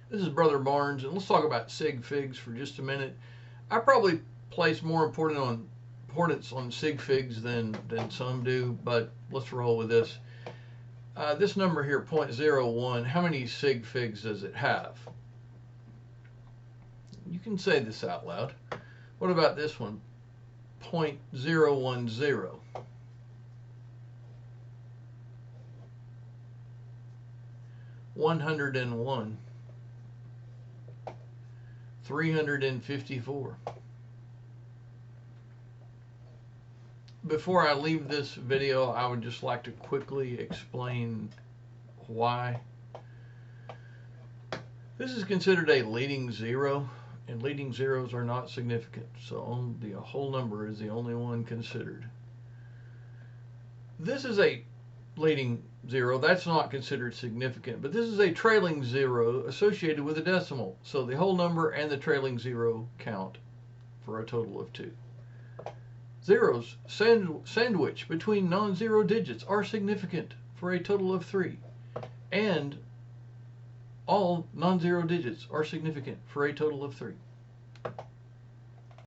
This is Brother Barnes, and let's talk about sig figs for just a minute. I probably place more importance on sig figs than some do, but let's roll with this. This number here, 0.01, how many sig figs does it have? You can say this out loud. What about this one, 0.010? 101. 354. Before I leave this video, I would just like to quickly explain why. This is considered a leading zero, and leading zeros are not significant, so the whole number is the only one considered. This is a leading zero, that's not considered significant, but this is a trailing zero associated with a decimal, so the whole number and the trailing zero count for a total of 2. Zeros sandwiched between non-zero digits are significant for a total of 3, and all non-zero digits are significant for a total of 3.